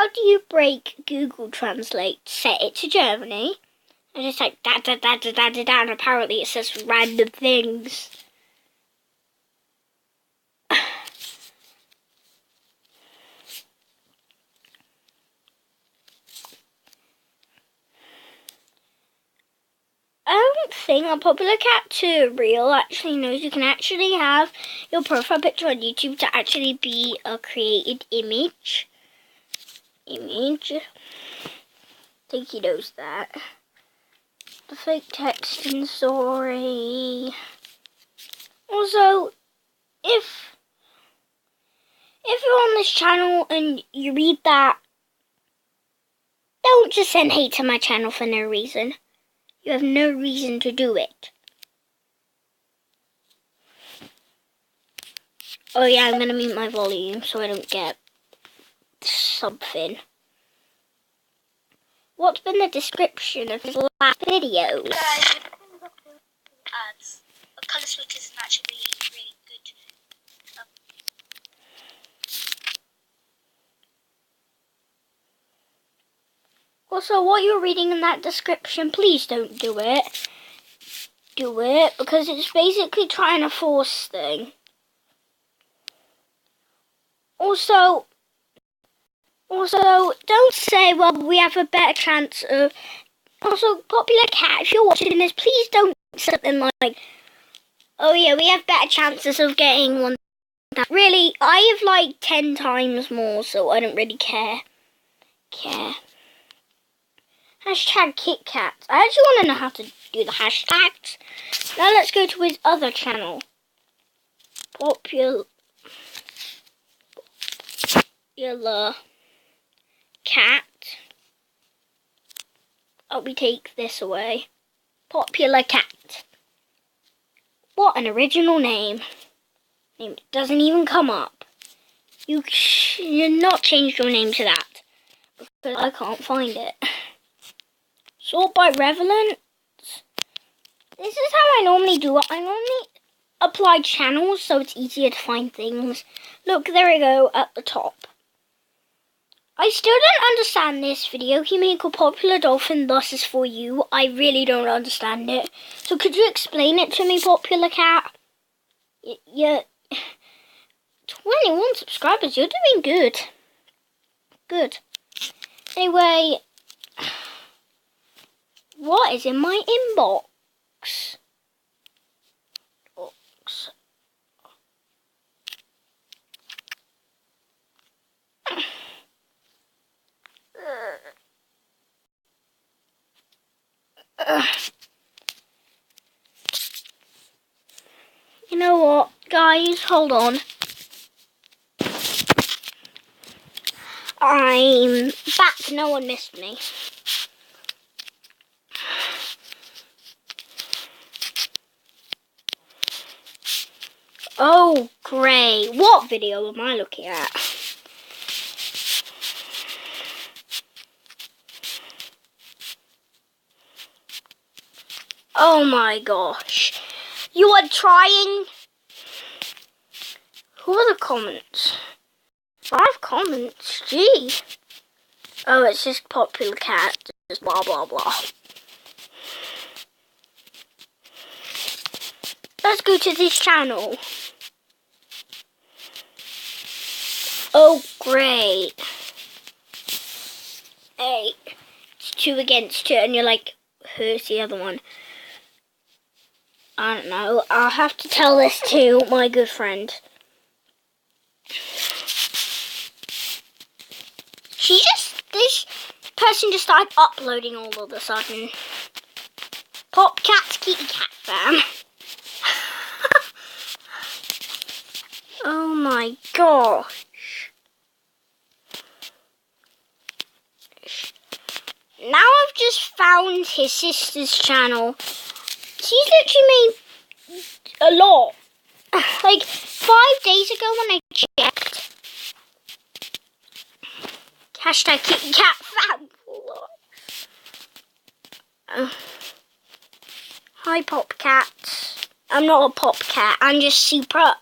how do you break Google Translate? Set it to Germany. And it's like da da da da da da da, and apparently it says random things. I don't think a Popular Cat Tutorial actually knows you can actually have your profile picture on YouTube to actually be a created image. I think he knows that. The fake texting story. Also, if you're on this channel and you read that, don't just send hate to my channel for no reason. You have no reason to do it. Oh yeah, I'm gonna mute my volume so I don't get something. What's been the description of his last video? Guys, ads. A colour switch isn't actually really good. Also, what you're reading in that description, please don't do it. Do it, because it's basically trying to force thing. Also, don't say, well, we have a better chance of... Also, Popular Cat, if you're watching this, please don't say something like, oh yeah, we have better chances of getting one. Really, I have like 10 times more, so I don't really care. Hashtag KitKat. I actually want to know how to do the hashtags. Now let's go to his other channel. Popular Cat. We take this away. Popular Cat. What an original name. It doesn't even come up. You should not change your name to that, because I can't find it. Sort by relevance. This is how I normally do it. I normally apply channels so it's easier to find things. Look, there we go at the top. I still don't understand this video. He made a popular dolphin, thus is for you. I really don't understand it. So could you explain it to me, Popular Cat? Yeah. 21 subscribers, you're doing good. Good. Anyway, what is in my inbox? You know what, guys? Hold on. I'm back. No one missed me. Oh, great. What video am I looking at? Oh my gosh. You are trying... Who are the comments? 5 comments? Gee. Oh, it's just Popular Cat. Just blah, blah, blah. Let's go to this channel. Oh, great. Hey, it's 2 against 2, and you're like, who's the other one? I don't know. I'll have to tell this to my good friend. This person just started uploading all of a sudden. Pop Cat's Kitty Cat fam. Oh my gosh. Now I've just found his sister's channel. She's literally made a lot. Like 5 days ago when I checked. Hashtag Kitty Cat fam. Hi Pop Cat. I'm not a Pop Cat. I'm just super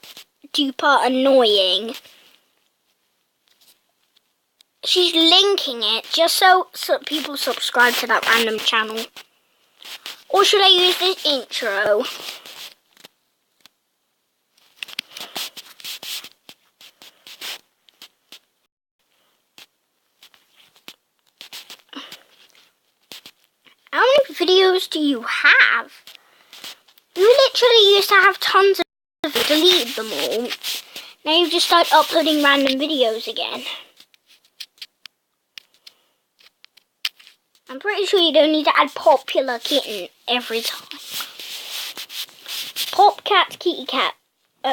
duper annoying. she's linking it just so people subscribe to that random channel. Or should I use this intro? How many videos do you have? You literally used to have tons of videos, deleted them all. Now you've just started uploading random videos again. I'm pretty sure you don't need to add popular kitten every time. Pop cat, kitty cat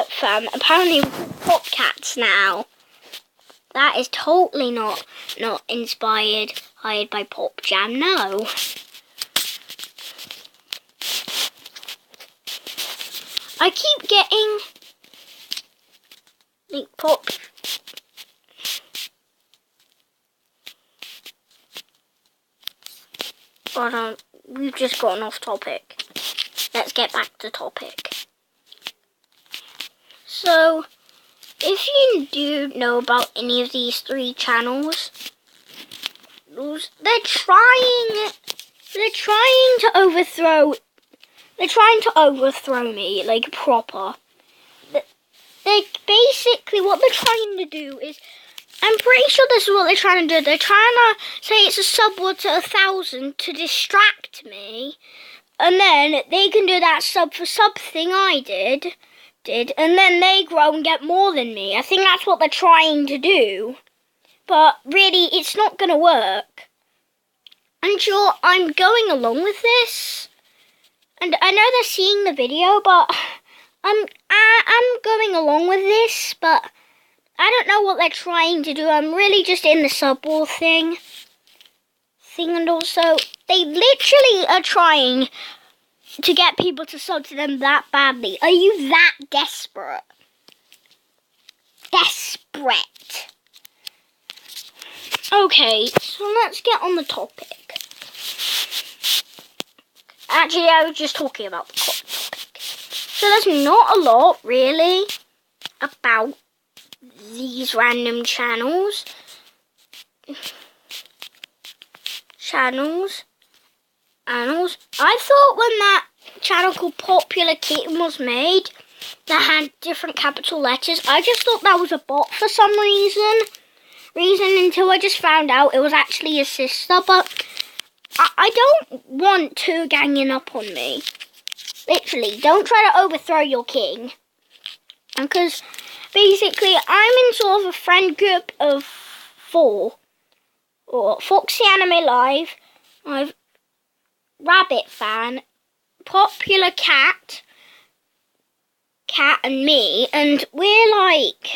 fam. Apparently we're called pop cats now. That is totally not inspired, hired by Pop Jam, no. I keep getting like pop. But we've just gotten off topic. Let's get back to topic. So, if you do know about any of these 3 channels, they're trying to overthrow. They're trying to overthrow me, like, proper. They basically, what they're trying to do is, I'm pretty sure this is what they're trying to do. They're trying to say it's a sub to 1,000 to distract me. And then they can do that sub for sub thing I did. And then they grow and get more than me. I think that's what they're trying to do. But really, it's not going to work. And sure, I'm going along with this. And I know they're seeing the video, but I'm going along with this, but I don't know what they're trying to do. I'm really just in the sub war thing. And also, they literally are trying to get people to sub to them that badly. Are you that desperate? Desperate. Okay, so let's get on the topic. Actually, I was just talking about the topic. So there's not a lot, really, about these random channels. I thought when that channel called Popular Kitten was made, that had different capital letters, I just thought that was a bot for some reason until I just found out it was actually a sister, but I don't want two ganging up on me. Literally, don't try to overthrow your king. Because basically, I'm in sort of a friend group of 4. Or Foxy Anime Live, I've Rabbit Fan, Popular Cat and me, and we're like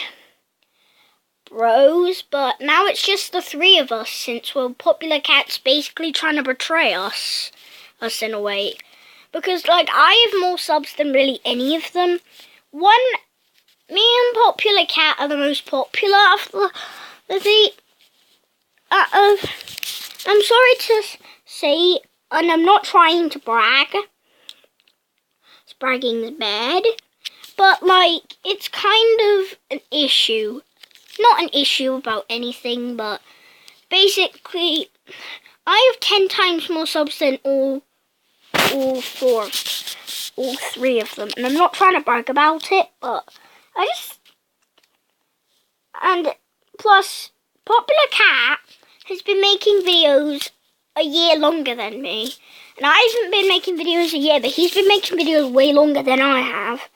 bros, but now it's just the 3 of us since Popular Cat's basically trying to betray us in a way. Because like I have more subs than really any of them. Me and Popular Cat are the most popular of the I'm sorry to say, and I'm not trying to brag. Bragging's bad, but like it's kind of an issue. Not an issue about anything, but basically, I have 10 times more subs than all 3 of them, and I'm not trying to brag about it, but and plus, Popular Cat has been making videos a year longer than me. And I haven't been making videos a year, but he's been making videos way longer than I have.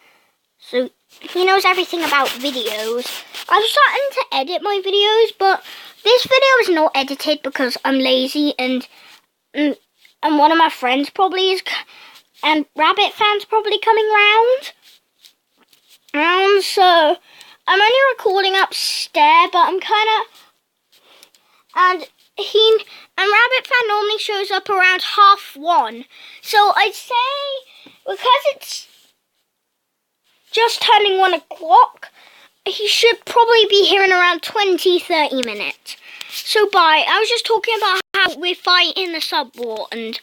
So, he knows everything about videos. I'm starting to edit my videos, but this video is not edited because I'm lazy and one of my friends probably is, and Rabbit Fan's probably coming round. And so, I'm only recording upstairs, but I'm kind of, and Rabbit Fan normally shows up around 1:30. So I'd say, because it's just turning 1 o'clock, he should probably be here in around 20-30 minutes. So bye. I was just talking about how we're fighting the sub war and